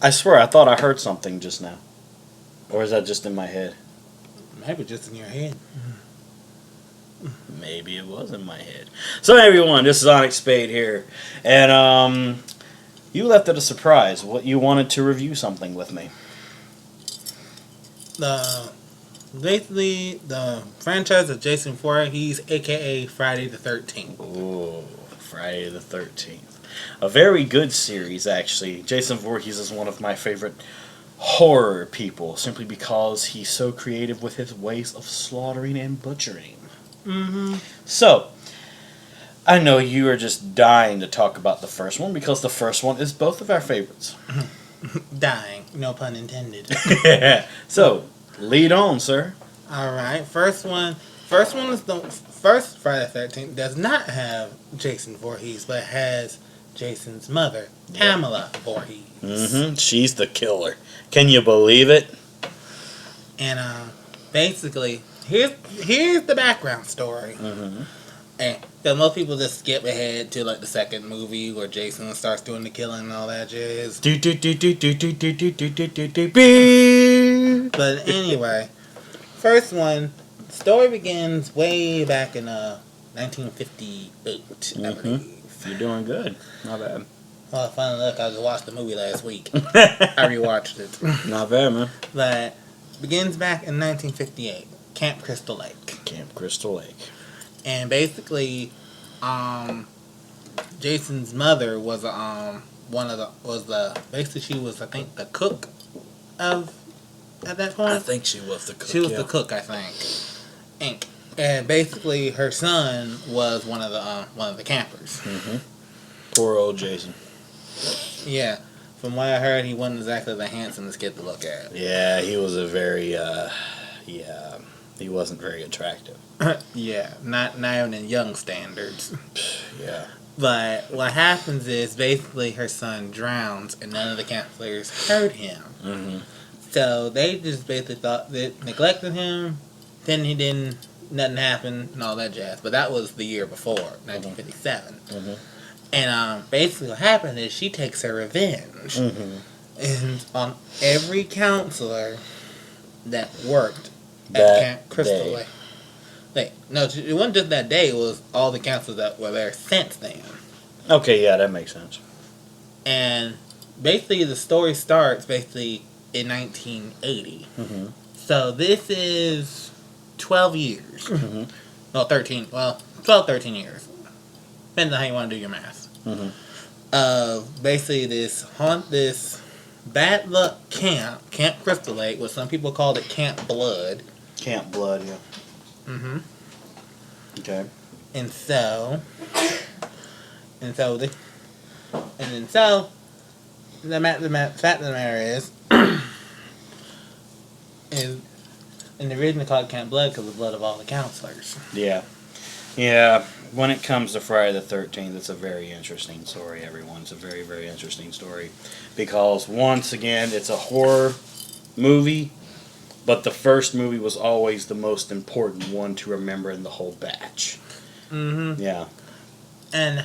I swear, I thought I heard something just now. Or is that just in my head? Maybe just in your head. Maybe it was in my head. So, everyone, this is Onyx Spade here. And, you left it a surprise. What you wanted to review something with me. Basically, the franchise of Jason Voorhees, aka Friday the 13th. Ooh, Friday the 13th. A very good series, actually. Jason Voorhees is one of my favorite horror people, simply because he's so creative with his ways of slaughtering and butchering. Mm-hmm. So, I know you are just dying to talk about the first one, because the first one is both of our favorites. Dying, no pun intended. So, lead on, sir. Alright, first one is the first Friday the 13th does not have Jason Voorhees, but has Jason's mother, Pamela Voorhees. Mm-hmm. She's the killer. Can you believe it? And basically, here's the background story. Mm-hmm. And so most people just skip ahead to like the second movie where Jason starts doing the killing and all that jazz. But anyway, first one, story begins way back in 1958, I believe. You're doing good. Not bad. Well, funny enough, I just watched the movie last week. I rewatched it. Not bad, man. But begins back in 1958, Camp Crystal Lake. Camp Crystal Lake. And basically, Jason's mother was basically she was, I think, the cook of at that point. I think she was the cook. She was the cook, I think. And basically, her son was one of the campers. Mm-hmm. Poor old Jason. Yeah, from what I heard, he wasn't exactly the handsomest kid to look at. Yeah, he was a very, he wasn't very attractive. Yeah, not even in young standards. Yeah. But what happens is basically her son drowns, and none of the campers heard him. Mm-hmm. So they just basically thought that neglected him. Then nothing happened and all that jazz. But that was the year before, 1957. Mm-hmm. And basically what happened is she takes her revenge. Mm-hmm. And on every counselor that worked at Camp Crystal Lake. No, it wasn't just that day. It was all the counselors that were there since then. Okay, yeah, that makes sense. And basically the story starts in 1980. Mm-hmm. So this is 12 years. Mm-hmm. No, 13. Well, 12, 13 years. Depends on how you want to do your math. Mm-hmm. Basically this bad luck Camp Crystal Lake, what some people called it Camp Blood. Camp Blood, yeah. Mm-hmm. Okay. And so the fact of the matter is and the reason they call it Camp Blood because of the blood of all the counselors. Yeah. Yeah. When it comes to Friday the 13th, it's a very interesting story, everyone. It's a very, very interesting story. Because, once again, it's a horror movie, but the first movie was always the most important one to remember in the whole batch. Mm-hmm. Yeah. And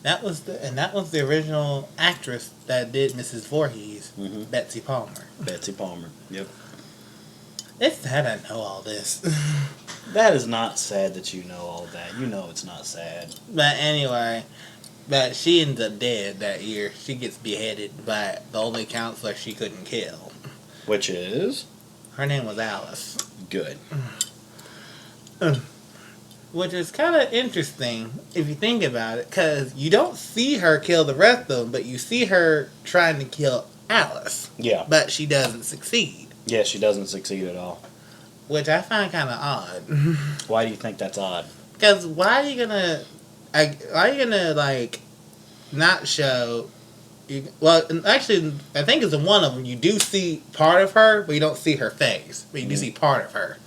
that was the original actress that did Mrs. Voorhees, Mm-hmm. Betsy Palmer. Betsy Palmer. Yep. It's sad I know all this. That is not sad that you know all that. You know it's not sad. But anyway, she ends up dead that year. She gets beheaded by the only counselor she couldn't kill. Which is? Her name was Alice. Good. Which is kind of interesting if you think about it, because you don't see her kill the rest of them, but you see her trying to kill Alice. Yeah. But she doesn't succeed. Yeah, she doesn't succeed at all. Which I find kind of odd. Why do you think that's odd? Because why are you gonna like not show? Well, actually, I think it's in one of them. You do see part of her, but you don't see her face. But you do see part of her.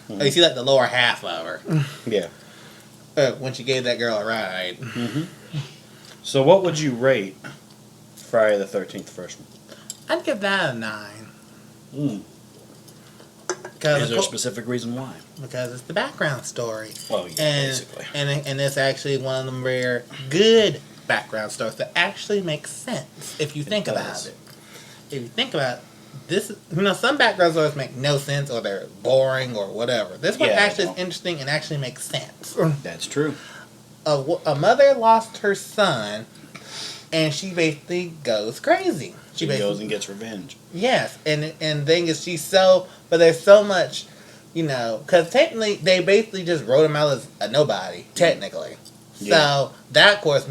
Mm-hmm. You see like the lower half of her. Yeah. When she gave that girl a ride. Mm-hmm. So what would you rate Friday the 13th, the first one? I'd give that a 9. Mm. Is there a specific reason why? Because it's the background story. Oh, yeah, basically. And it's actually one of them rare good background stories that actually makes sense if you think about it. if you think about it, this, some background stories make no sense or they're boring or whatever. This one Yeah, they actually is don't. interesting and actually makes sense. That's true. A mother lost her son, and she basically goes crazy. She basically goes and gets revenge. Yes, and thing is, but there's so much, because technically they basically just wrote him out as a nobody, technically. Yeah. So that, of course,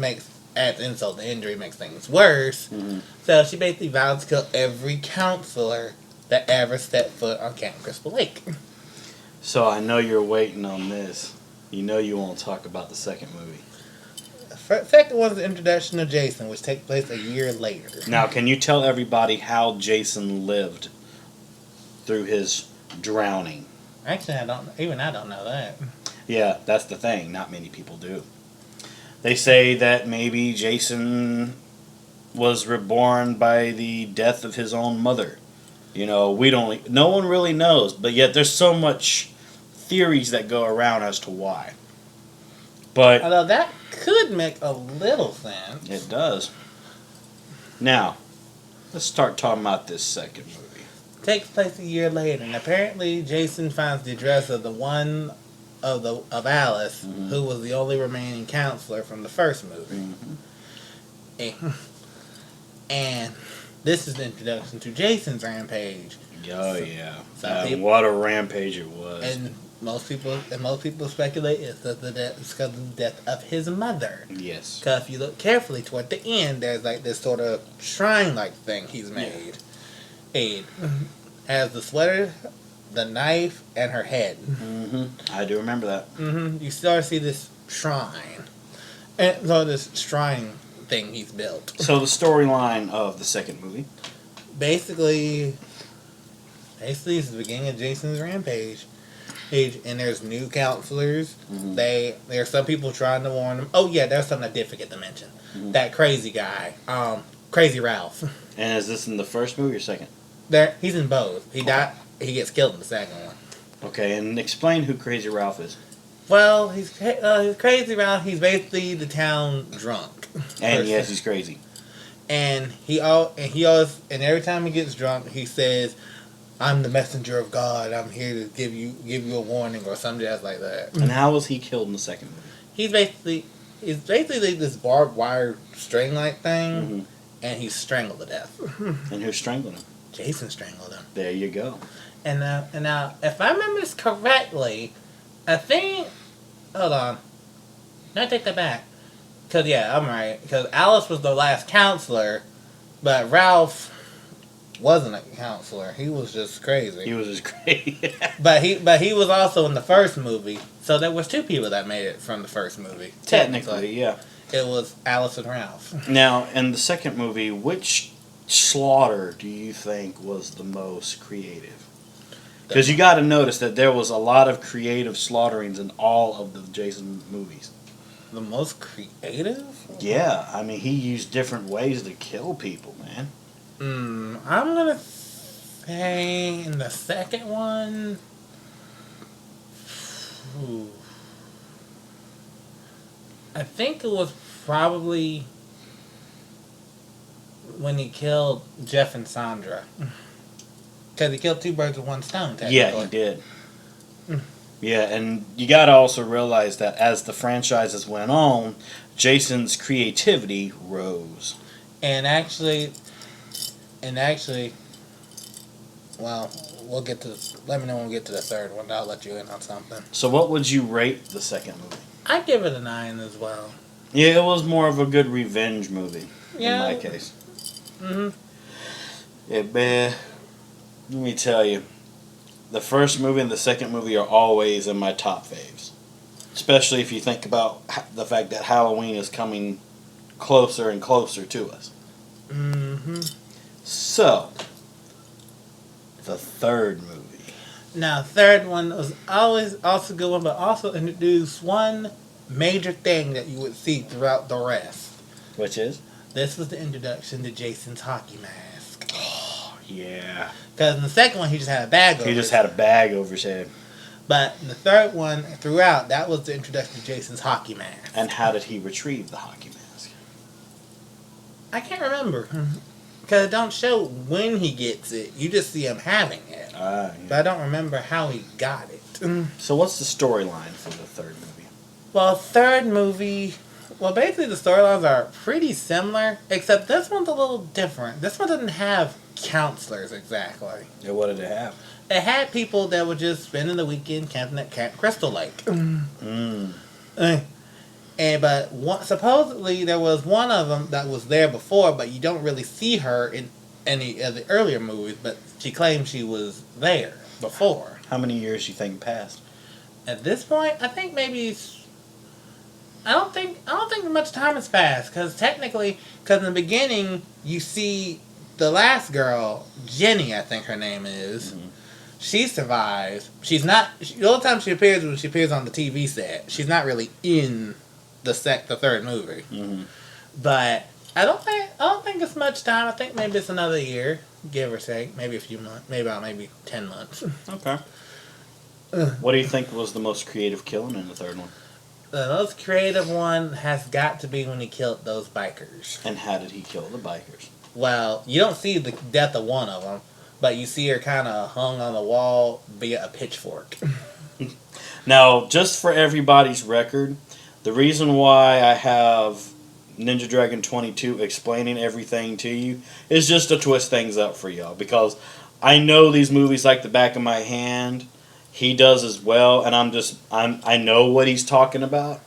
adds insult to injury, makes things worse. Mm-hmm. So she basically vowed to kill every counselor that ever stepped foot on Camp Crystal Lake. So I know you're waiting on this. You know you won't talk about the second movie. The second one's the introduction of Jason, which takes place a year later. Now, can you tell everybody how Jason lived through his drowning? Actually, I don't know that. Yeah, that's the thing. Not many people do. They say that maybe Jason was reborn by the death of his own mother. No one really knows, but yet there's so much theories that go around as to why. But Although that could make a little sense. it does. Now, let's start talking about this second movie. Takes place a year later, and apparently Jason finds the address of the one of Alice, Mhm. who was the only remaining counselor from the first movie. Mm-hmm. And this is the introduction to Jason's rampage. Oh yeah, What a rampage it was. And most people speculate it's because of the death of his mother. Yes. Because if you look carefully toward the end, there's like this sort of shrine-like thing he's made. It has the sweater, the knife, and her head. Mm-hmm. I do remember that. You start to see this shrine, and so this shrine thing he's built. So the storyline of the second movie. Basically, it's the beginning of Jason's rampage. And there's new counselors. Mm-hmm. There are some people trying to warn him. Oh yeah, there's something I did forget to mention. Mm-hmm. That crazy guy, Crazy Ralph. And is this in the first movie or second? He's in both. He died. He gets killed in the second one. Okay, and explain who Crazy Ralph is. Well, he's Crazy Ralph. He's basically the town drunk. And yes, he's crazy. And he always every time he gets drunk, he says, "I'm the messenger of God. I'm here to give you a warning," or something just like that. And how was he killed in the second movie? He's basically like this barbed wire string like thing, Mm-hmm. and he's strangled to death. And who's strangling him? Jason strangled him. There you go. And now, if I remember this correctly, I think. Hold on. No, I take that back. Because, yeah, I'm right. Because Alice was the last counselor, but Ralph wasn't a counselor. He was just crazy. He was just crazy. But he was also in the first movie. So there was two people that made it from the first movie. Technically, yeah. It was Alice and Ralph. Now, in the second movie, which slaughter do you think was the most creative? Because you got to notice that there was a lot of creative slaughterings in all of the Jason movies. The most creative? Yeah, I mean, he used different ways to kill people, man. I'm going to say in the second one... I think it was probably when he killed Jeff and Sandra. Because he killed two birds with one stone, technically. Yeah, he did. Yeah, and you got to also realize that as the franchises went on, Jason's creativity rose. And actually, well, we'll get to. Let me know when we get to the third one. I'll let you in on something. So, what would you rate the second movie? I give it a 9 as well. Yeah, it was more of a good revenge movie Yeah. in my case. Mm-hmm. Yeah, man. Let me tell you, the first movie and the second movie are always in my top faves. Especially if you think about the fact that Halloween is coming closer and closer to us. Mm-hmm. So, the third movie. Now, third one was always also a good one, but also introduced one major thing that you would see throughout the rest. Which is? This was the introduction to Jason's hockey mask. Yeah. Because in the second one, he just had a bag over He just his- had a bag over his head. But in the third one, throughout, that was the introduction to Jason's hockey mask. And how did he retrieve the hockey mask? I can't remember. Because it don't show when he gets it. You just see him having it. Yeah. But I don't remember how he got it. So what's the storyline for the third movie? Well, third movie... Well, basically the storylines are pretty similar, except this one's a little different. This one doesn't have counselors exactly. Yeah, what did it have? It had people that were just spending the weekend camping at Camp Crystal Lake. Mm. But supposedly there was one of them that was there before, but you don't really see her in any of the earlier movies. But she claims she was there before. How many years do you think passed? At this point, I think maybe I don't think much time has passed because in the beginning you see the last girl, Jenny, I think her name is. Mm-hmm. She survives. She's not. The only time she appears when she appears on the TV set. She's not really in the third movie. Mm-hmm. But I don't think it's much time. I think maybe it's another year, give or take. Maybe a few months. Maybe 10 months. Okay. What do you think was the most creative killing in the third one? The most creative one has got to be when he killed those bikers. And how did he kill the bikers? Well, you don't see the death of one of them, but you see her kind of hung on the wall via a pitchfork. Now, just for everybody's record, the reason why I have Ninja Dragon 22 explaining everything to you is just to twist things up for y'all. Because I know these movies like the back of my hand. He does as well, and I know what he's talking about.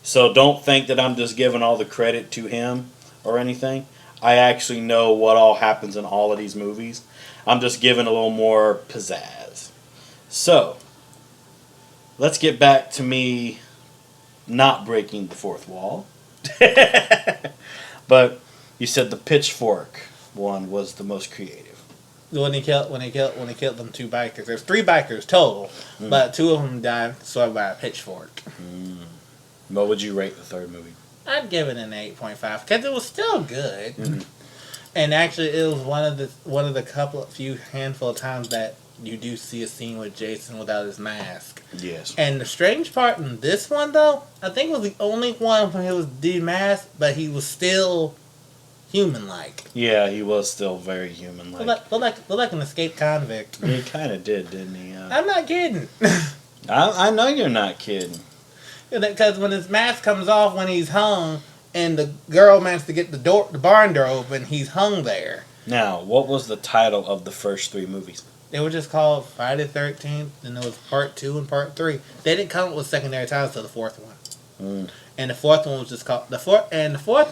So don't think that I'm just giving all the credit to him or anything. I actually know what all happens in all of these movies. I'm just giving a little more pizzazz. So, let's get back to me not breaking the fourth wall. But you said the pitchfork one was the most creative. When he killed them two bikers. There's 3 bikers total, but 2 of them died swung by a pitchfork. What would you rate the third movie? I'd give it an 8.5 because it was still good. Mm-hmm. And actually, it was one of the few handful of times that you do see a scene with Jason without his mask. Yes. And the strange part in this one, though, I think it was the only one when he was demasked, but he was still human-like. Yeah, he was still very human-like. Looked like an escaped convict. He kind of did, didn't he? I'm not kidding. I know you're not kidding. Because when his mask comes off when he's hung, and the girl managed to get the barn door open, he's hung there. Now, what was the title of the first 3 movies? They were just called Friday the 13th, and there was part 2 and part 3. They didn't come up with secondary titles to the fourth one. And the fourth one was just called the fourth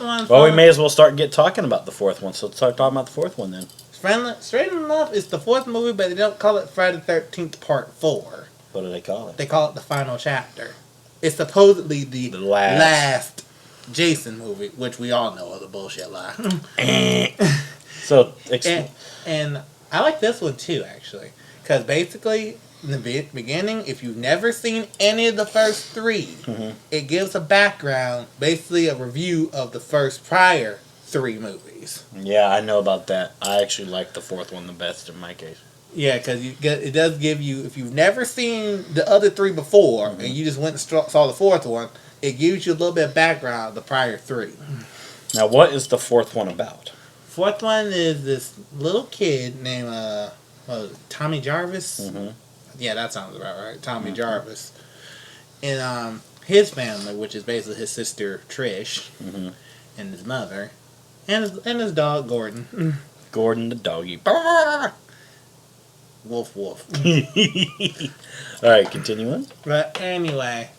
one. Well, we may as well start talking about the fourth one. So start talking about the fourth one then. Straight enough, it's the fourth movie, but they don't call it Friday the 13th Part 4. What do they call it? They call it the final chapter. It's supposedly the last Jason movie, which we all know is a bullshit lie. So, and I like this one too, actually, because basically in the beginning, if you've never seen any of the first 3, it gives a background, basically a review of the prior 3 movies. Yeah, I know about that. I actually like the fourth one the best in my case. Yeah, because it does give you, if you've never seen the other 3 before, and you just went and saw the fourth one, it gives you a little bit of background of the prior 3. Now, what is the fourth one about? Fourth one is this little kid named Tommy Jarvis. Mm-hmm. Yeah, that sounds about right. Tommy Jarvis. And his family, which is basically his sister Trish, and his mother, and his dog Gordon. Gordon the doggy. Woof woof. Alright, continue on. But anyway,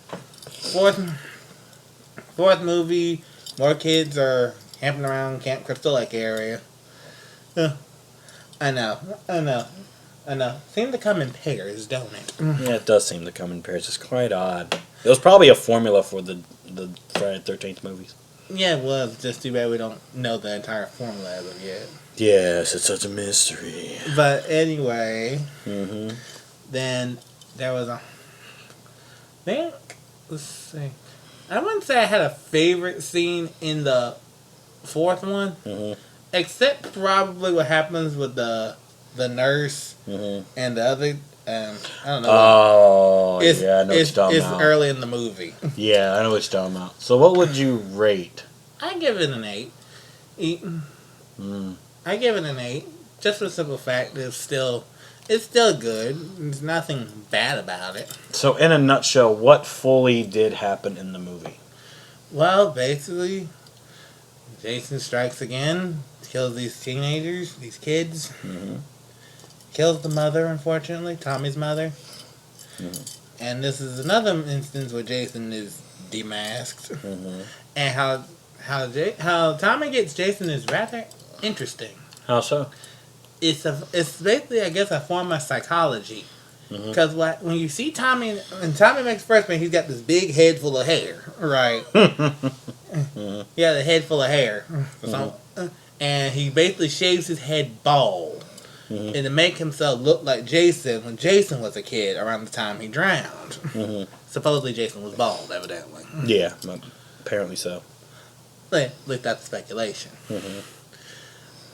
fourth movie, more kids are camping around Camp Crystal Lake area. I know. Seem to come in pairs, don't it? Yeah, it does seem to come in pairs. It's quite odd. It was probably a formula for the Friday the 13th movies. Yeah, it was. Just too bad we don't know the entire formula as of yet. Yes, it's such a mystery. But anyway, then there was let's see. I wouldn't say I had a favorite scene in the fourth one, except probably what happens with the nurse and the other. I don't know. Oh, yeah, I know what you're talking about. It's early in the movie. Yeah, I know what you're talking about. So what would you rate? I give it an 8. I give it an 8. Just for the simple fact that it's still good. There's nothing bad about it. So, in a nutshell, what fully did happen in the movie? Well, basically, Jason strikes again, kills these teenagers, these kids, Mm-hmm. kills the mother, unfortunately, Tommy's mother. Mhm. And this is another instance where Jason is demasked. Mm-hmm. And how Tommy gets Jason is rather interesting. How so? It's basically, I guess, a form of psychology. Mhm. Because when you see Tommy, when Tommy makes first man, he's got this big head full of hair, right? Mhm. Yeah, the head full of hair. And he basically shaves his head bald. Mhm. And to make himself look like Jason when Jason was a kid around the time he drowned. Mhm. Supposedly Jason was bald, evidently. Yeah, apparently so. At least that's speculation. Mhm.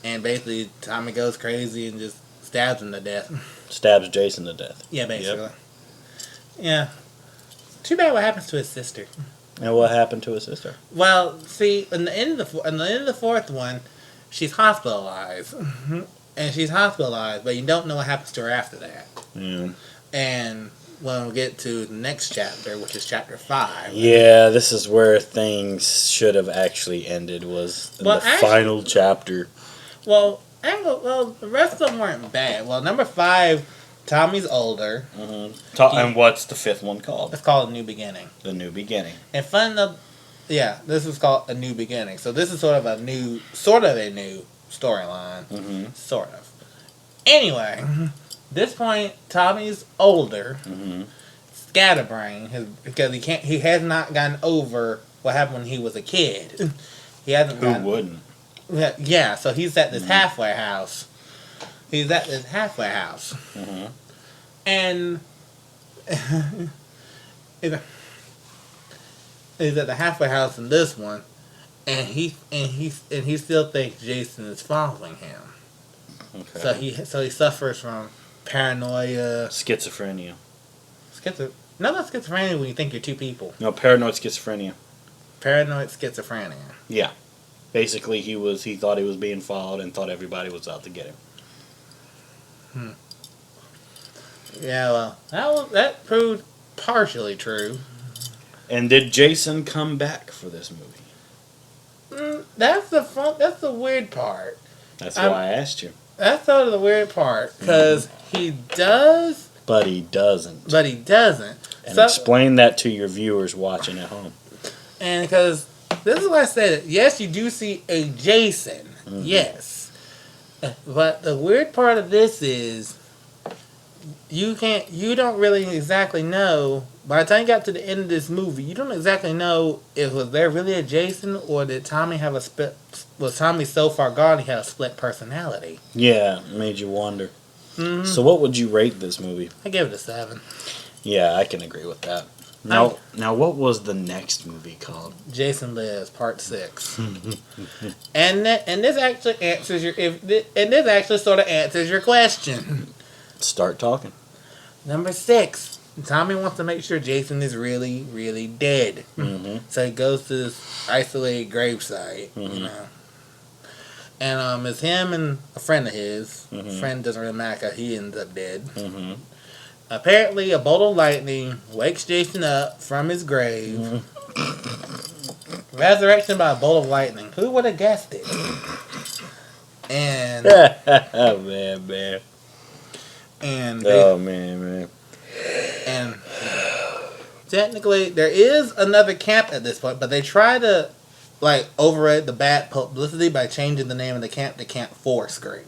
And basically Tommy goes crazy and just stabs him to death. Stabs Jason to death. Yeah, basically. Yeah. Too bad what happens to his sister. And what happened to his sister? Well, see, in the end of the fourth one, she's hospitalized. And she's hospitalized, but you don't know what happens to her after that. Yeah. And when we get to the next chapter, which is chapter 5. Yeah, this is where things should have actually ended. Was in Well, the actually- final chapter. Well, the rest of them weren't bad. Well, number 5, Tommy's older. Mm-hmm. And what's the fifth one called? It's called A New Beginning. The New Beginning. And fun enough, yeah, this is called A New Beginning. So this is sort of a new storyline. Mm-hmm. Sort of. Anyway, this point, Tommy's older. Mm-hmm. Scatterbrain, because he has not gotten over what happened when he was a kid. He hasn't. Who wouldn't? Yeah, so he's at this halfway house. He's at this halfway house, Mm-hmm. and he's at the halfway house in this one, and he still thinks Jason is following him. Okay. So he suffers from paranoia, Schizophrenia. not schizophrenia when you think you're two people. No, paranoid schizophrenia. Paranoid schizophrenia. Yeah. Basically, he thought he was being followed and thought everybody was out to get him. Yeah, well, that proved partially true. And did Jason come back for this movie? That's the weird part. That's why I asked you. That's sort of the weird part, because he does, But he doesn't. but he doesn't. And explain that to your viewers watching at home. And because this is why I said it. Yes, you do see a Jason. Mhm. Yes, but the weird part of this is you don't really exactly know. By the time you got to the end of this movie, you don't exactly know if was there really a Jason or did Tommy have a split. Was Tommy so far gone he had a split personality? Yeah, it made you wonder. Mm-hmm. So what would you rate this movie? I give it a 7. Yeah, I can agree with that. Now, what was the next movie called? Jason Lives Part 6. and this actually answers this actually sort of answers your question. Start talking. Number 6. Tommy wants to make sure Jason is really, really dead. Mm-hmm. So he goes to this isolated gravesite, Mhm. And it's him and a friend of his. Mhm. Friend doesn't really matter. He ends up dead. Mm-hmm. Apparently, a bolt of lightning wakes Jason up from his grave. Mm-hmm. Resurrection by a bolt of lightning. Who would have guessed it? And Oh, man. and and technically there is another camp at this point, but they try to override the bad publicity by changing the name of the camp to Camp Fourscreen.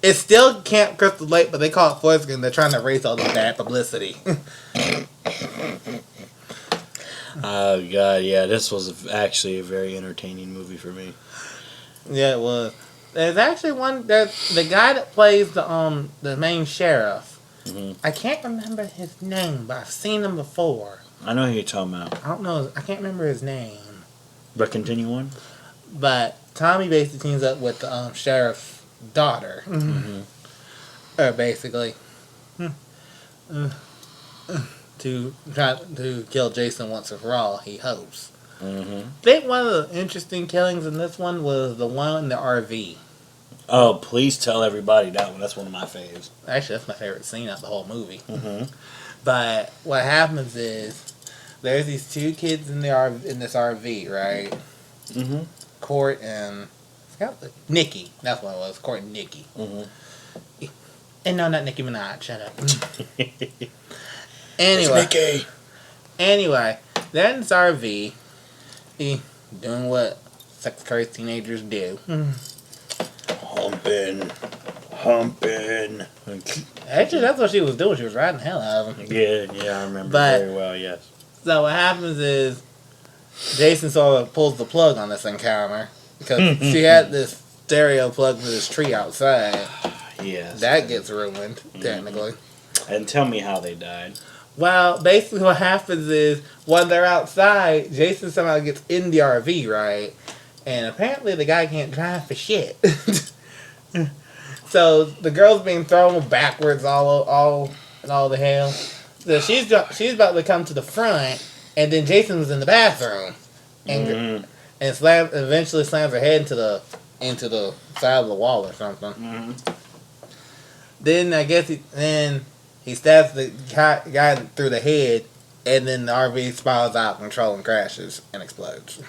It's still Camp Crystal Lake, but they call it Fourscreen. They're trying to erase all the bad publicity. Oh, God, yeah, this was actually a very entertaining movie for me. Yeah, it was. There's actually the guy that plays the main sheriff. Mhm. I can't remember his name, but I've seen him before. I know who you're talking about. I don't know. I can't remember his name. But continue on. But Tommy basically teams up with the sheriff's daughter. Mm-hmm. Or basically. To try to kill Jason once and for all, he hopes. Mm-hmm. I think one of the interesting killings in this one was the one in the RV. Oh, please tell everybody that one. That's one of my faves. Actually, that's my favorite scene of the whole movie. Mm-hmm. But what happens is there's these two kids in in this RV, right? Mm-hmm. Court and Nikki. That's what it was. Court and Nikki. Mm-hmm. And no, not Nicki Minaj. Shut up. It's Anyway, Mickey. anyway, they're in this RV, doing what sex crazed teenagers do. Humping. Actually, that's what she was doing. She was riding the hell out of him. Yeah, I remember But- very well. Yes. So what happens is Jason sort of pulls the plug on this encounter because she had this stereo plugged to this tree outside. Yes. That gets ruined, technically. And tell me how they died. Well, basically what happens is when they're outside, Jason somehow gets in the RV, right? And apparently the guy can't drive for shit. So the girl's being thrown backwards all the hell. So she's about to come to the front, and then Jason was in the bathroom, and eventually slams her head into the side of the wall or something. Mm-hmm. Then I guess he stabs the guy through the head, and then the RV spirals out of control and crashes and explodes.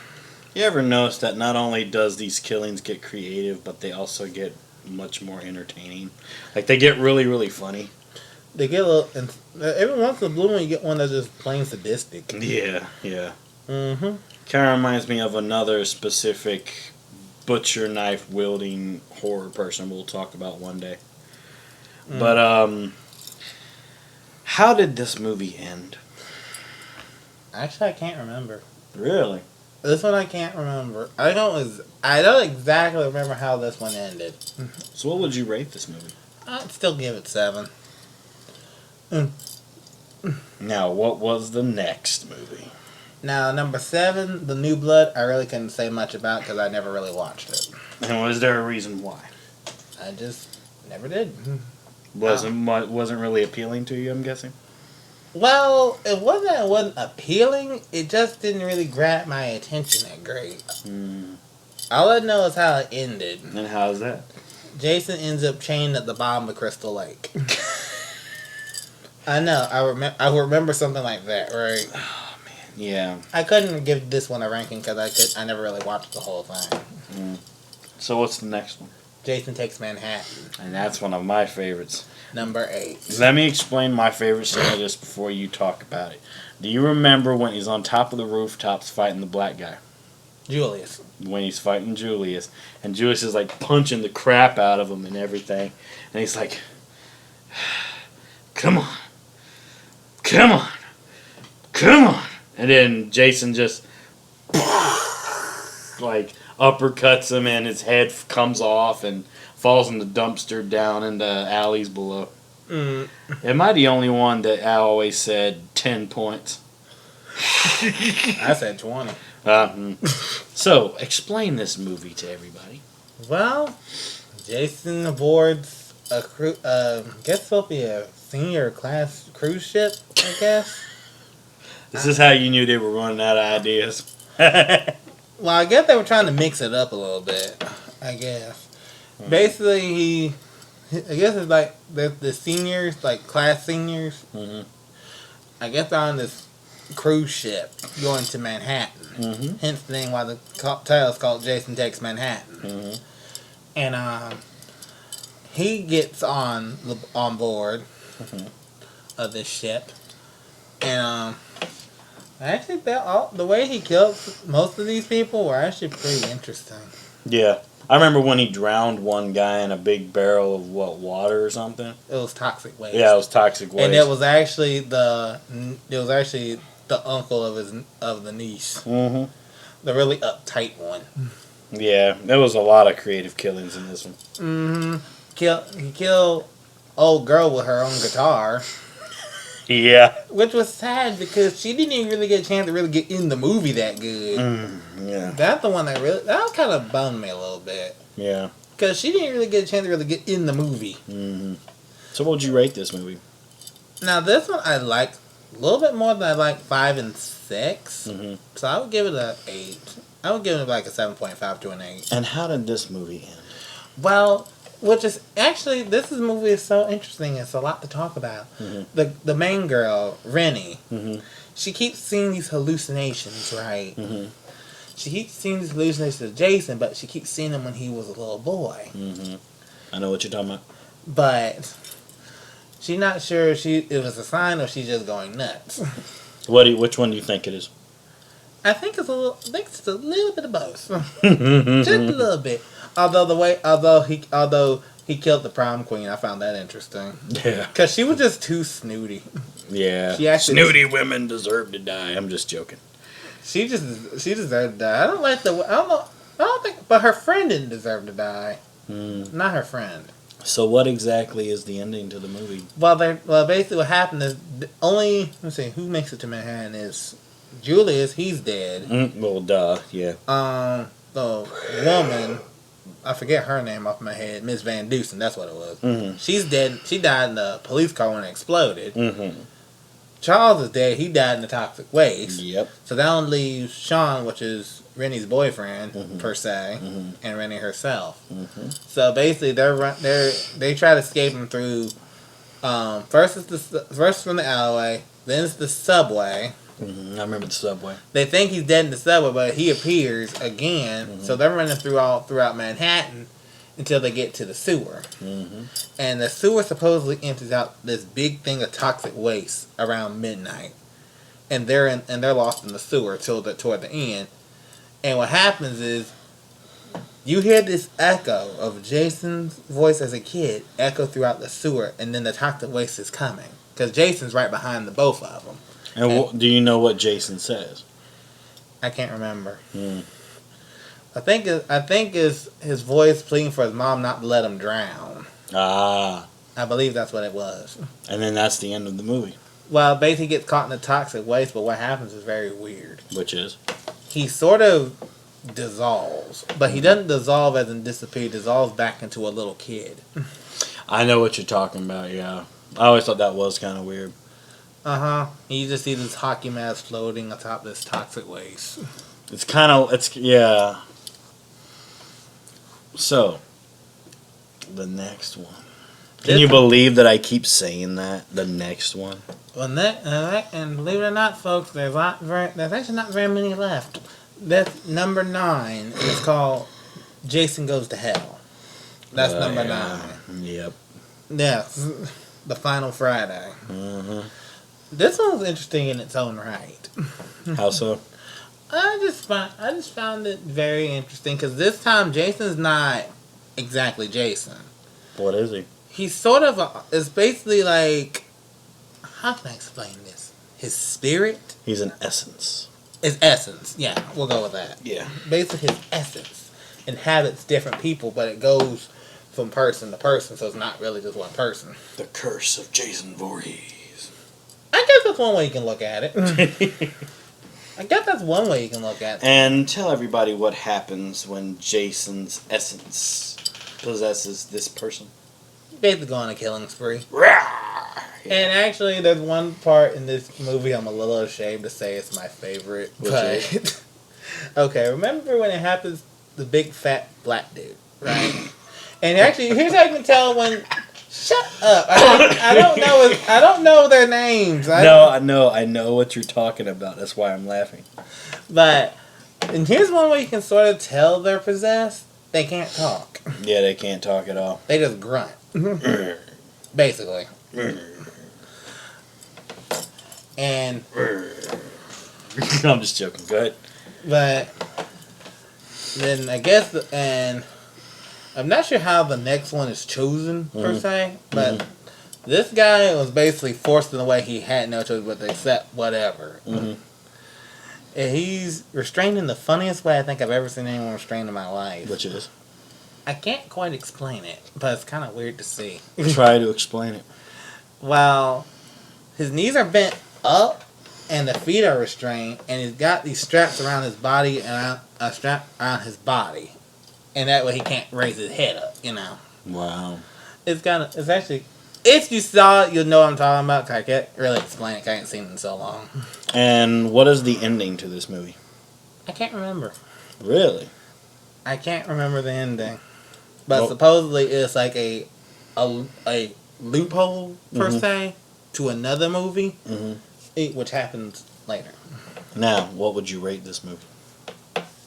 You ever notice that not only does these killings get creative, but they also get much more entertaining? Like, they get really, really funny. They get a little, and every once in a blue moon you get one that's just plain sadistic. Yeah. Mm-hmm. Kind of reminds me of another specific butcher knife wielding horror person we'll talk about one day. But, how did this movie end? Actually, I can't remember. Really? This one I can't remember. I don't exactly remember how this one ended. So what would you rate this movie? I'd still give it 7. Now, what was the next movie? Now, number 7, The New Blood, I really couldn't say much about because I never really watched it. And was there a reason why? I just never did. Wasn't really appealing to you, I'm guessing? Well, it wasn't appealing. It just didn't really grab my attention that great. All I know is how it ended. And how's that? Jason ends up chained at the bottom of Crystal Lake. I know. I remember something like that, right? Oh, man. Yeah. I couldn't give this one a ranking because I never really watched the whole thing. So what's the next one? Jason Takes Manhattan, And that's one of my favorites. number 8. Let me explain my favorite scene of this before you talk about it. Do you remember when he's on top of the rooftops fighting the black guy? Julius. When he's fighting Julius. And Julius is like punching the crap out of him and everything. And he's like, come on. Come on. Come on. And then Jason just like uppercuts him and his head comes off and falls in the dumpster down in the alleys below. Am I the only one that I always said 10 points? I said 20. So, explain this movie to everybody. Well, Jason aboards a crew. Guess it'll be a senior class cruise ship, I guess. This is how you knew they were running out of ideas. Well, I guess they were trying to mix it up a little bit. I guess. Basically, I guess it's like the seniors, like class seniors. I guess they're on this cruise ship going to Manhattan. Hence the name why the title is called Jason Takes Manhattan. And he gets on board of this ship, and actually the way he killed most of these people were actually pretty interesting. Yeah. I remember when he drowned one guy in a big barrel of water or something. It was toxic waste. Yeah, it was toxic waste. And it was actually the uncle of the niece. The really uptight one. Yeah, there was a lot of creative killings in this one. He killed old girl with her own guitar. Yeah. Which was sad because she didn't even really get a chance to really get in the movie that good. Yeah. That's the one that kind of bummed me a little bit. Yeah. Because she didn't really get a chance to really get in the movie. So what would you rate this movie? Now this one I like a little bit more than I like 5 and 6. So I would give it an 8. I would give it like a 7.5 to an 8. And how did this movie end? Well, which is actually movie is so interesting. It's a lot to talk about. The main girl, Rennie, she keeps seeing these hallucinations, right? She keeps seeing these hallucinations of Jason, but she keeps seeing them when he was a little boy. I know what you're talking about. But she's not sure if it was a sign or she's just going nuts. Which one do you think it is? I think it's a little bit of both, just a little bit. Although he killed the prom queen, I found that interesting. Yeah. Because she was just too snooty. Yeah. She actually- Snooty women deserve to die. I'm just joking. She deserved to die. I don't think, but her friend didn't deserve to die. Not her friend. So what exactly is the ending to the movie? Well, basically what happened is let's see, who makes it to Manhattan is Julius. He's dead. Well, duh. Yeah. The woman, I forget her name off my head, Miss Van Dusen, that's what it was. She's dead. She died in the police car when it exploded. Charles is dead. He died in the toxic waste. Yep. So that one leaves Sean, which is Rennie's boyfriend per se, and Rennie herself. So basically, they try to escape him through. First from the alleyway, then it's the subway. I remember the subway. They think he's dead in the subway, but he appears again. So they're running throughout Manhattan until they get to the sewer. And the sewer supposedly empties out this big thing of toxic waste around midnight. And they're lost in the sewer toward the end. And what happens is you hear this echo of Jason's voice as a kid echo throughout the sewer, and then the toxic waste is coming because Jason's right behind the both of them. And do you know what Jason says? I can't remember. I think is his voice pleading for his mom not to let him drown. Ah. I believe that's what it was. And then that's the end of the movie. Well, basically he gets caught in the toxic waste, but what happens is very weird. Which is? He sort of dissolves, but he doesn't dissolve as in disappear. He dissolves back into a little kid. I know what you're talking about, yeah. I always thought that was kind of weird. You just see this hockey mask floating atop this toxic waste. Yeah. So, the next one. Can you believe that I keep saying that? The next one? Well, and believe it or not, folks, there's actually not very many left. That's number 9. It's called Jason Goes to Hell. That's number 9. Yep. Yeah, the final Friday. This one's interesting in its own right. How so? I just found it very interesting because this time Jason's not exactly Jason. What is he? He's sort of it's basically like, how can I explain this? His spirit. He's an essence. His essence, yeah, we'll go with that. Yeah. Basically, his essence inhabits different people, but it goes from person to person, so it's not really just one person. The curse of Jason Voorhees. I guess that's one way you can look at it. I guess that's one way you can look at it. And tell everybody what happens when Jason's essence possesses this person. Basically, go on a killing spree. Yeah. And actually, there's one part in this movie I'm a little ashamed to say it's my favorite. But okay, remember when it happens? The big fat black dude, right? And actually, here's how you can tell when. Shut up! I don't know their names. I know what you're talking about. That's why I'm laughing. But and here's one way you can sort of tell they're possessed. They can't talk. Yeah, they can't talk at all. They just grunt. Basically. And I'm just joking. Go ahead. But then I guess and I'm not sure how the next one is chosen per se, but this guy was basically forced in a way he had no choice but to accept whatever. And he's restrained in the funniest way I think I've ever seen anyone restrained in my life. Which is? I can't quite explain it, but it's kind of weird to see. Try to explain it. Well, his knees are bent up and the feet are restrained, and he's got these straps around his body and a strap around his body. And that way he can't raise his head up, you know. Wow. It's actually, if you saw it, you'll know what I'm talking about. Cause I can't really explain it. I haven't seen it in so long. And what is the ending to this movie? I can't remember. Really? I can't remember the ending. but Nope. supposedly it's like a loophole per Mhm. se to another movie, Mm-hmm. which happens later. Now, what would you rate this movie?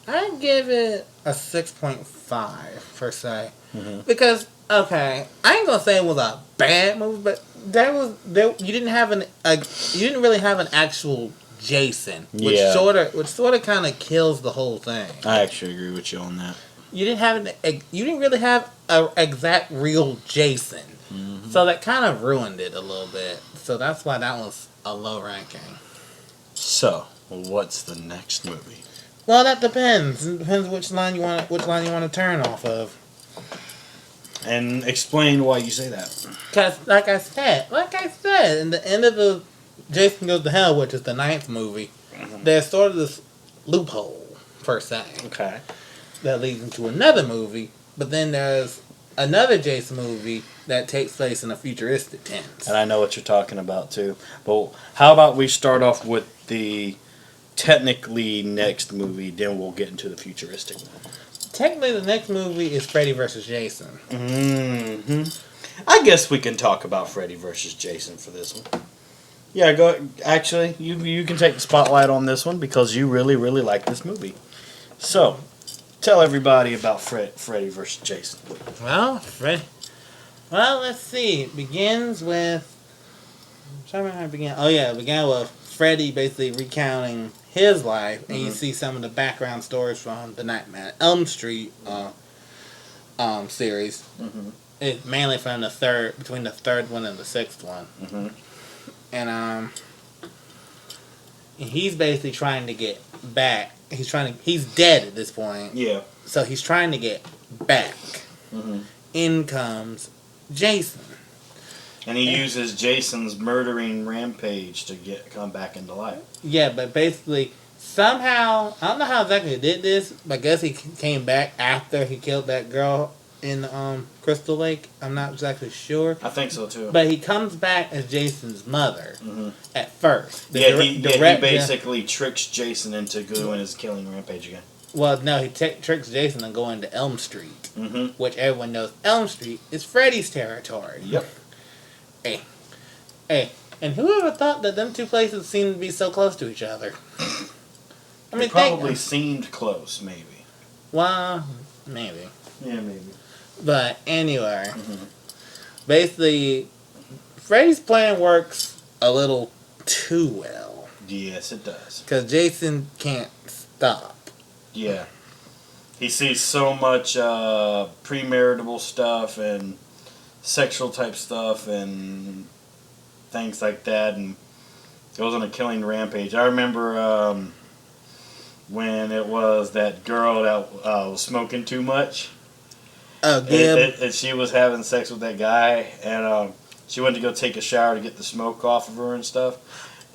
I give it a 6.5 per se Mm-hmm. because okay, I ain't gonna say it was a bad movie, but there you didn't have you didn't really have an actual Jason, which Yeah. sort of kind of kills the whole thing. I actually agree with you on that. You didn't really have a exact real Jason, Mm-hmm. so that kind of ruined it a little bit. So that's why that was a low ranking. So, what's the next movie? Well, that depends. It depends which line you want to turn off of. And explain why you say that. Cause like I said, in the end of the Jason Goes to Hell, which is the 9th movie, there's sort of this loophole per se Okay. that leads into another movie. But then there's another Jason movie that takes place in a futuristic tense. And I know what you're talking about too. But how about we start off with the technically next movie, then we'll get into the futuristic one. Technically, the next movie is Freddy vs. Jason. Mm-hmm. I guess we can talk about Freddy versus Jason for this one. Yeah, go. Actually, you can take the spotlight on this one because you really, really like this movie. So, tell everybody about Freddy versus Jason. Well, let's see. It begins with. I'm trying to remember how it began. Oh yeah, it began with Freddy basically recounting his life, and you see some of the background stories from the Nightmare on Elm Street series. Mm-hmm. It's mainly from between the third one and the sixth one, Mm-hmm. and he's basically trying to get back. He's dead at this point, Yeah. so he's trying to get back. Mm-hmm. In comes Jason. And he uses Jason's murdering rampage to come back into life. Yeah, but basically, somehow, I don't know how exactly he did this, but I guess he came back after he killed that girl in Crystal Lake. I'm not exactly sure. I think so too. But he comes back as Jason's mother Mm-hmm. at first. He basically tricks Jason into doing his killing rampage again. Well, no, he tricks Jason into going to Elm Street, Mm-hmm. which everyone knows Elm Street is Freddy's territory. Yep. Hey, and whoever thought that them two places seemed to be so close to each other? I It probably seemed close, maybe. Well, maybe. Yeah, maybe. But anyway, Mm-hmm. basically, Freddy's plan works a little too well. Yes, it does. Because Jason can't stop. Yeah. He sees so much premarital stuff and sexual type stuff and things like that, and goes on a killing rampage. I remember when it was that girl that was smoking too much. Oh, Gib. And she was having sex with that guy, and she went to go take a shower to get the smoke off of her and stuff.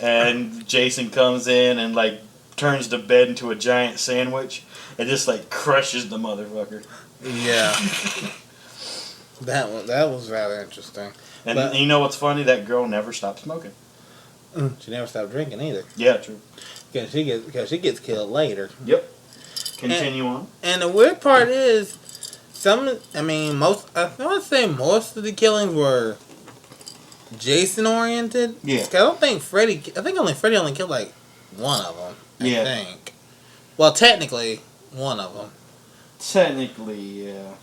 And Jason comes in and like turns the bed into a giant sandwich and just like crushes the motherfucker. Yeah. that was rather interesting. And But- you know what's funny? That girl never stopped smoking. She never stopped drinking either. Yeah, true. Because she gets killed later. Yep. Continue on. And the weird part is, I want to say most of the killings were Jason oriented. Yeah. I think Freddy only killed like one of them. Yeah. I think. Well, technically, one of them. Technically, yeah.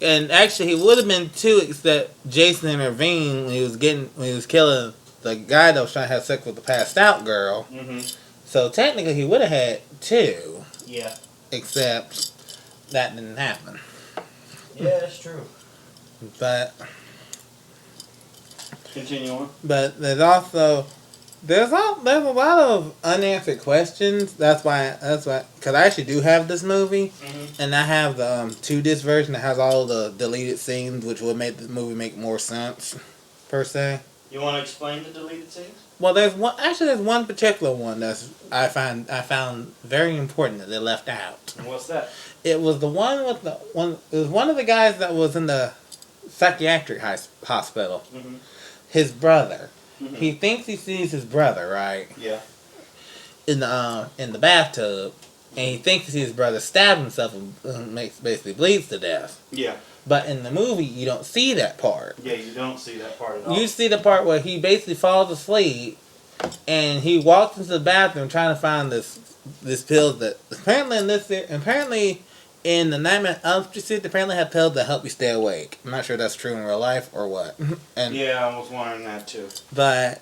And actually, he would have been two, except Jason intervened when he was killing the guy that was trying to have sex with the passed out girl. Mm-hmm. So technically, he would have had two, Yeah. except that didn't happen. Yeah, that's true. But Continue on. there's also there's a lot of unanswered questions. That's why because I actually do have this movie, Mm-hmm. and I have the 2-disc version that has all the deleted scenes, which will make the movie make more sense, per se. You want to explain the deleted scenes? Well, there's one particular one that's I found very important that they left out. And what's that? It was the one with it was one of the guys that was in the psychiatric hospital. Mm-hmm. His brother. Mm-hmm. He thinks he sees his brother, right? Yeah. In the bathtub, and he thinks he sees his brother stab himself and basically bleeds to death. Yeah. But in the movie, you don't see that part. Yeah, you don't see that part at all. You see the part where he basically falls asleep, and he walks into the bathroom trying to find this pill that apparently in the Nightmare on Elm Street, they apparently have pills that help you stay awake. I'm not sure if that's true in real life or what. And Yeah, I was wondering that too. but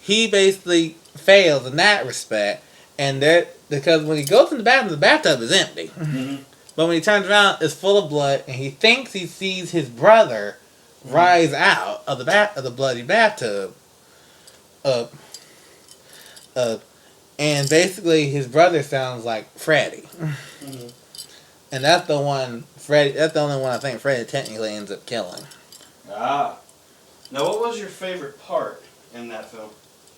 he basically fails in that respect, and because when he goes in the bathtub is empty. Mm-hmm. But when he turns around, it's full of blood, and he thinks he sees his brother rise out of the bloody bathtub. And basically his brother sounds like Freddy, Mm-hmm. and that's the one Freddy. That's the only one I think Freddy technically ends up killing. Ah. Now, what was your favorite part in that film?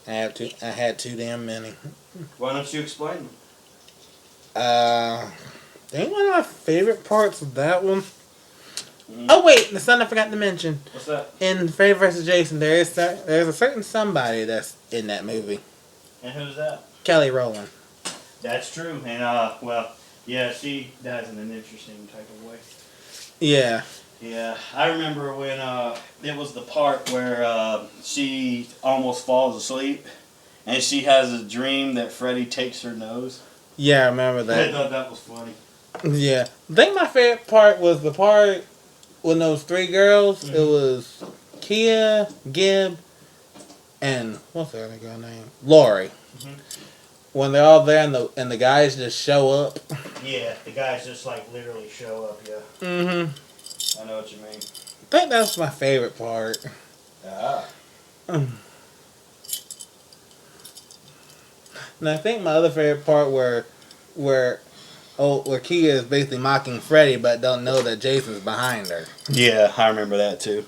I had too damn many. Why don't you explain them? I think one of my favorite parts of that one. Mm. Oh wait, the son I forgot to mention. What's that? In Freddy vs. Jason, there's a certain somebody that's in that movie. And who's that? Kelly Rowland. That's true. And, well, yeah, she dies in an interesting type of way. Yeah. Yeah, I remember when it was the part where she almost falls asleep, and she has a dream that Freddy takes her nose. Yeah, I remember I that. thought that was funny. Yeah. I think my favorite part was the part when those three girls, Mhm. it was Kia, Gib, and what's the other girl name? Lori. Mhm. When they're all there and the guys just show up. Yeah, the guys just like literally show up. Yeah, Mm-hmm. I know what you mean. I think that's my favorite part. Ah. And I think my other favorite part where Kia is basically mocking Freddy but don't know that Jason's behind her. Yeah, I remember that too.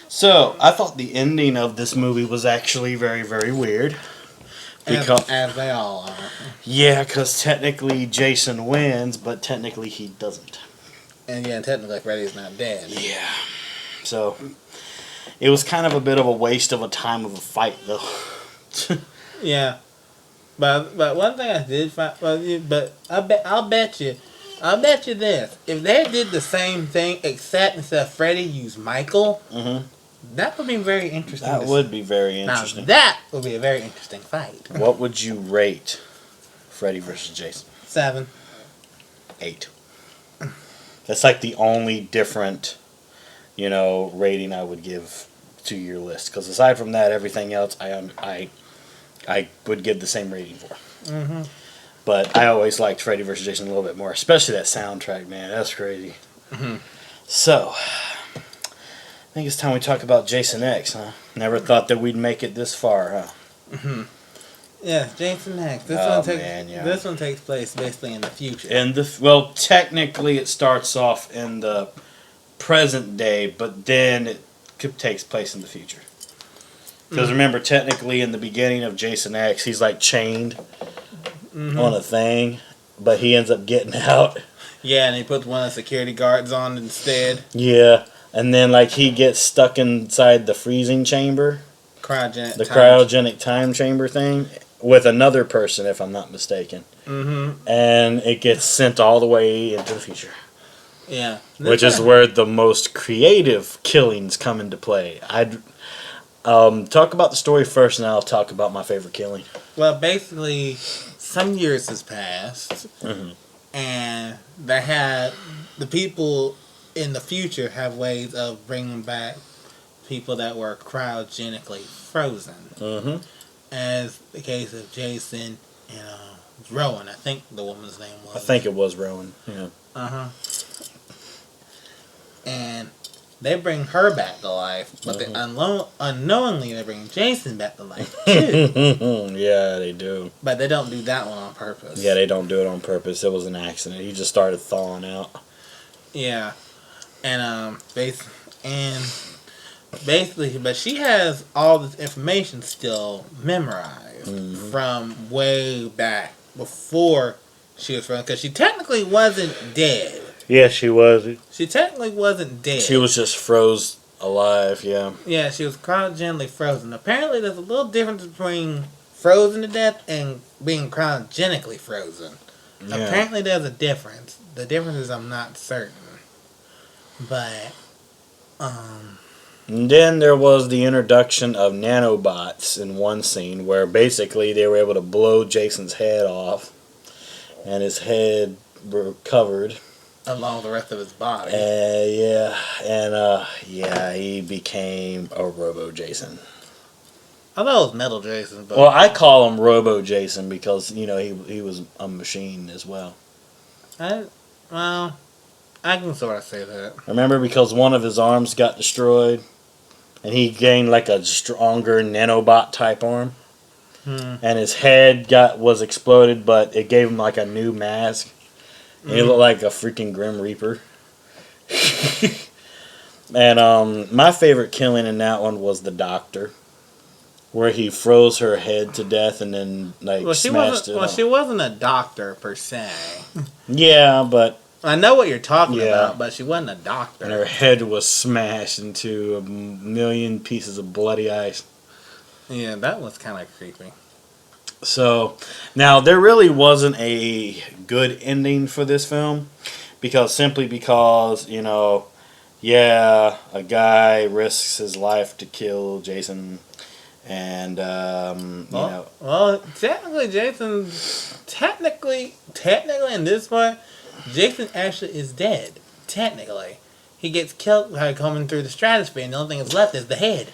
So I thought the ending of this movie was actually very, very weird. As they all are. Yeah, because technically Jason wins, but technically he doesn't. And yeah, technically Freddy's not dead. Yeah. So it was kind of a bit of a waste of a time of a fight, though. Yeah. But one thing I did find, but I'll bet you this: if they did the same thing except instead of Freddy used Michael, Mm-hmm. that would be very interesting. That would be very interesting. Now that would be a very interesting fight. What would you rate Freddy versus Jason? 7. 8. That's like the only different, rating I would give to your list. Because aside from that, everything else I would give the same rating for. Mm-hmm. But I always liked Freddy vs. Jason a little bit more, especially that soundtrack, man. That's crazy. Mm-hmm. So, I think it's time we talk about Jason X, huh? Never thought that we'd make it this far, huh? Mm-hmm. Yeah, Jason X. This one takes place basically in the future. Well, technically it starts off in the present day, but then it takes place in the future. Because remember, technically in the beginning of Jason X, he's like chained on a thing, but he ends up getting out. Yeah, and he puts one of the security guards on instead. Yeah, and then like he gets stuck inside the freezing chamber, cryogenic time chamber thing, with another person, if I'm not mistaken. Mm-hmm. And it gets sent all the way into the future. Yeah. Which is where the most creative killings come into play. I'd talk about the story first, and I'll talk about my favorite killing. Well, basically, some years has passed, Mm-hmm. and the people in the future have ways of bringing back people that were cryogenically frozen. Mm-hmm. As the case of Jason and Rowan, I think the woman's name was. I think it was Rowan. Yeah. Uh-huh. And they bring her back to life, but they unknowingly they bring Jason back to life too. Yeah, they do. But they don't do that one on purpose. Yeah, they don't do it on purpose. It was an accident. He just started thawing out. Yeah. And basically, but she has all this information still memorized from way back before she was frozen, because she technically wasn't dead. Yeah, she was. She technically wasn't dead. She was just froze alive, yeah. Yeah, she was cryogenically frozen. Apparently, there's a little difference between frozen to death and being cryogenically frozen. Yeah. Apparently, there's a difference. The difference is I'm not certain. But And then there was the introduction of nanobots in one scene where basically they were able to blow Jason's head off, and his head recovered. along with the rest of his body. Yeah, he became a Robo Jason. I thought it was Metal Jason, but Well, I call him Robo Jason because he was a machine as well. I can sort of say that. Remember, because one of his arms got destroyed, and he gained like a stronger nanobot type arm, and his head was exploded, but it gave him like a new mask. And he looked like a freaking Grim Reaper. And my favorite killing in that one was the Doctor, where he froze her head to death and then smashed it. She wasn't a doctor per se. Yeah, but I know what you're talking about, but she wasn't a doctor. and her head was smashed into a million pieces of bloody ice. Yeah, that was kind of creepy. So, now there really wasn't a good ending for this film because a guy risks his life to kill Jason, and technically in this part, Jason actually is dead. Technically, he gets killed by coming through the stratosphere, and the only thing that's left is the head.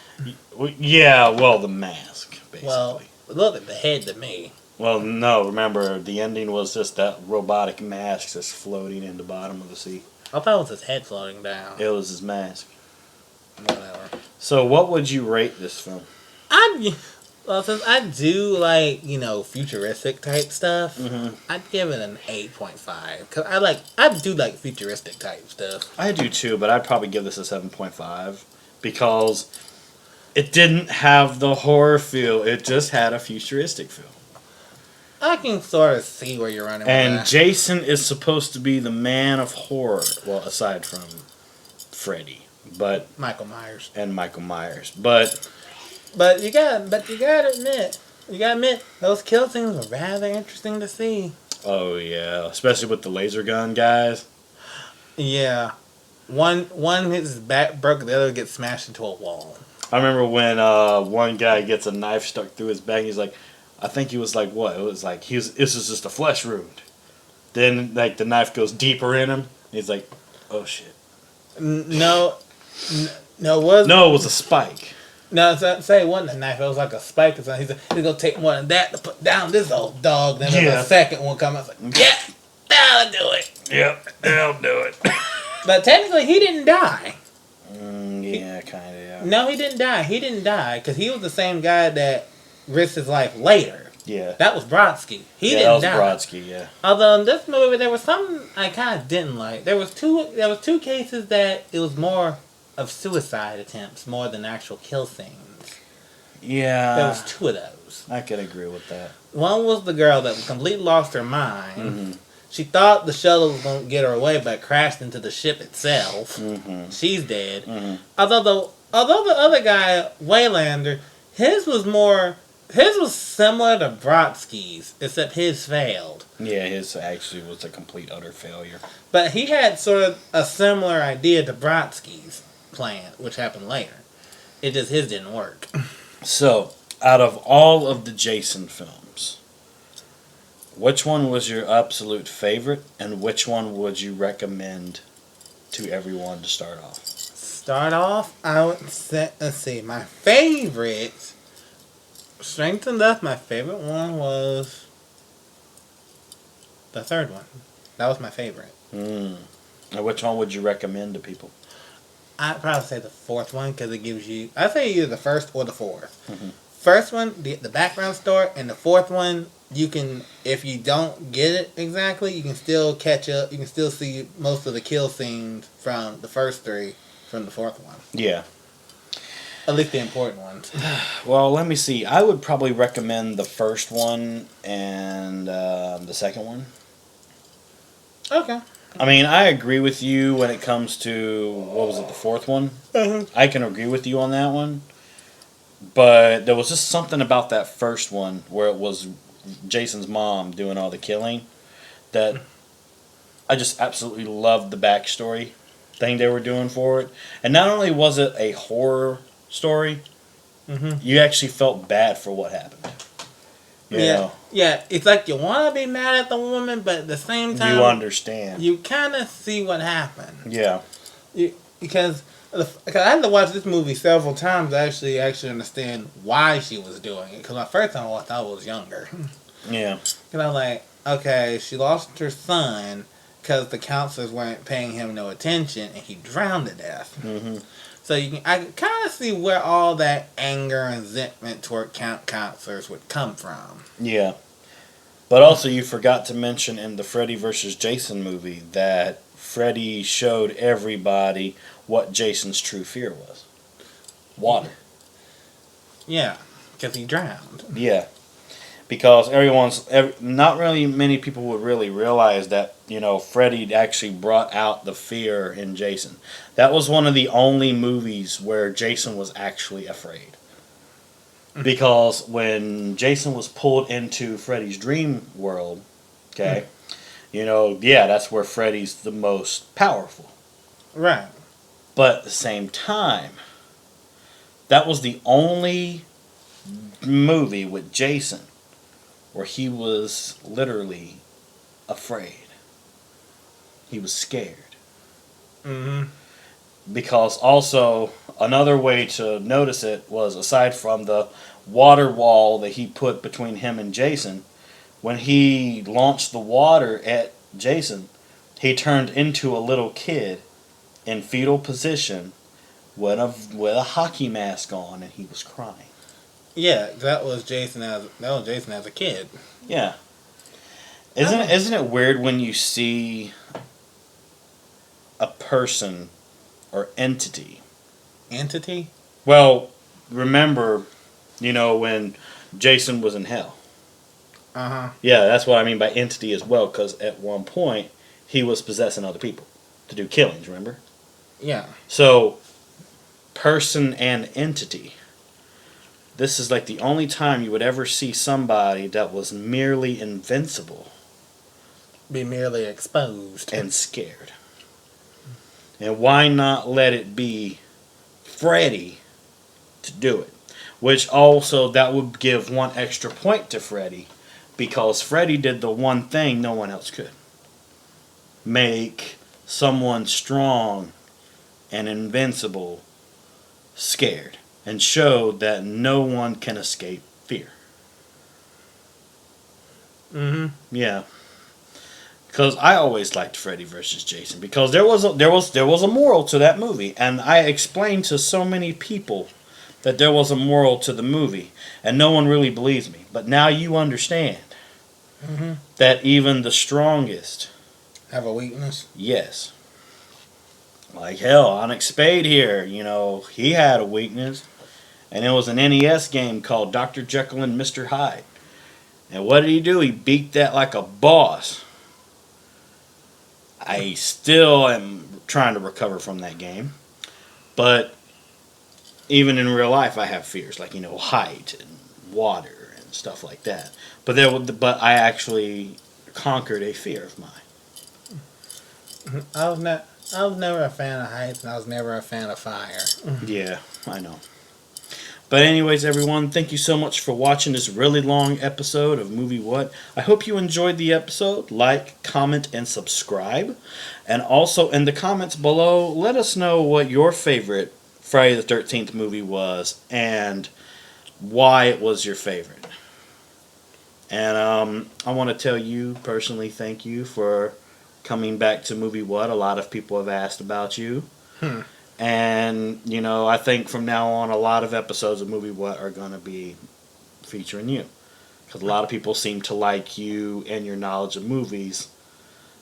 the mask basically. Well, it looked like the head to me. Well, no, remember, the ending was just that robotic mask just floating in the bottom of the sea. I thought it was his head floating down. It was his mask. Whatever. So, what would you rate this film? Since I do like, futuristic type stuff, I'd give it an 8.5. Cause I do like futuristic type stuff. I do too, but I'd probably give this a 7.5 because it didn't have the horror feel. It just had a futuristic feel. I can sort of see where you're running with And that. Jason is supposed to be the man of horror. Well, aside from Freddy, Michael Myers. and Michael Myers, but You gotta admit, those kill scenes were rather interesting to see. oh yeah, especially with the laser gun guys. Yeah, one hits his back broke, the other gets smashed into a wall. I remember when one guy gets a knife stuck through his back. He's like, I think he was like, what? It was like this is just a flesh wound. Then the knife goes deeper in him. He's like, oh shit. No, it was a spike. No, say it wasn't a knife. It was like a spike or something. He's gonna take one of that to put down this old dog. Then there's a second one coming. I was like, yeah, that'll do it. Yep, that'll do it. But technically, he didn't die. Yeah, kind of. Yeah. No, he didn't die. He didn't die because he was the same guy that risked his life later. Yeah. That was Brodsky. He didn't die. That was Brodsky. Yeah. Although in this movie, there was something I kind of didn't like. There was two cases that it was more of suicide attempts more than actual kill scenes. Yeah. There was two of those. I can agree with that. One was the girl that completely lost her mind. Mm-hmm. She thought the shuttle was going to get her away, but crashed into the ship itself. Mm-hmm. She's dead. Mm-hmm. Although the other guy, Waylander, his was similar to Brodsky's, except his failed. Yeah, his actually was a complete utter failure. But he had sort of a similar idea to Brodsky's plan, which happened later. It just his didn't work. So, out of all of the Jason films, which one was your absolute favorite, and which one would you recommend to everyone to start off? Start off, I would say, let's see, my favorite, Strength and Death, my favorite one was the third one. That was my favorite. And which one would you recommend to people? I'd probably say the fourth one because it gives you, I'd say either the first or the fourth. Mm-hmm. First one, the background story, and the fourth one, you can, if you don't get it exactly, you can still catch up. You can still see most of the kill scenes from the first three from the fourth one. Yeah. At least the important ones. Well, let me see. I would probably recommend the first one and the second one. Okay. I mean, I agree with you when it comes to, what was it, the fourth one? Mm-hmm. I can agree with you on that one. But there was just something about that first one where it was Jason's mom doing all the killing that I just absolutely loved the backstory. thing they were doing for it. And not only was it a horror story, Mm-hmm. you actually felt bad for what happened. You know, Yeah. It's like you want to be mad at the woman, but at the same time, you understand. you kind of see what happened. Yeah. Because I had to watch this movie several times to actually understand why she was doing it. Because my first time I watched, I was younger. Yeah. And I'm like, okay, she lost her son because the counselors weren't paying him no attention, and he drowned to death. Mm-hmm. So I kind of see where all that anger and resentment toward counselors would come from. Yeah. But also, you forgot to mention in the Freddy vs. Jason movie that Freddy showed everybody what Jason's true fear was. Water. Yeah, because he drowned. Yeah. Because not really many people would really realize that, Freddy actually brought out the fear in Jason. That was one of the only movies where Jason was actually afraid. Because when Jason was pulled into Freddy's dream world, okay, that's where Freddy's the most powerful. Right. But at the same time, that was the only movie with Jason where he was literally afraid. He was scared. Mm-hmm. Because also, another way to notice it was, aside from the water wall that he put between him and Jason, when he launched the water at Jason, he turned into a little kid in fetal position with a hockey mask on, and he was crying. Yeah, that was Jason as a kid. Yeah. Isn't it weird when you see a person or entity? Entity? Well, remember, when Jason was in hell. Uh-huh. Yeah, that's what I mean by entity as well, because at one point, he was possessing other people to do killings, remember? Yeah. So, person and entity. This is like the only time you would ever see somebody that was merely invincible. Be merely exposed. And scared. And why not let it be Freddy to do it? Which also, that would give one extra point to Freddy, because Freddy did the one thing no one else could. Make someone strong and invincible scared. And showed that no one can escape fear. Mm-hmm. Yeah. Because I always liked Freddy vs. Jason, because there was a moral to that movie, and I explained to so many people that there was a moral to the movie, and no one really believes me. But now you understand that even the strongest have a weakness. Yes. Like hell, Onyx Spade here, he had a weakness, and it was an NES game called Dr. Jekyll and Mr. Hyde. And what did he do? He beat that like a boss. I still am trying to recover from that game. But even in real life, I have fears, like, height and water and stuff like that. But I actually conquered a fear of mine. I was never a fan of heights, and I was never a fan of fire. Yeah, I know. But anyways, everyone, thank you so much for watching this really long episode of Movie What. I hope you enjoyed the episode. Like, comment, and subscribe. And also, in the comments below, let us know what your favorite Friday the 13th movie was and why it was your favorite. And I want to tell you personally, thank you for coming back to Movie What. A lot of people have asked about you. And, I think from now on, a lot of episodes of Movie What are going to be featuring you. Because a lot of people seem to like you and your knowledge of movies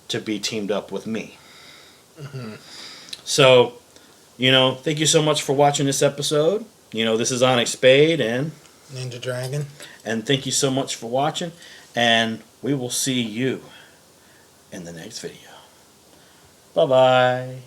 to be teamed up with me. So, thank you so much for watching this episode. This is Onyx Spade and Ninja Dragon. And thank you so much for watching. And we will see you in the next video. Bye-bye.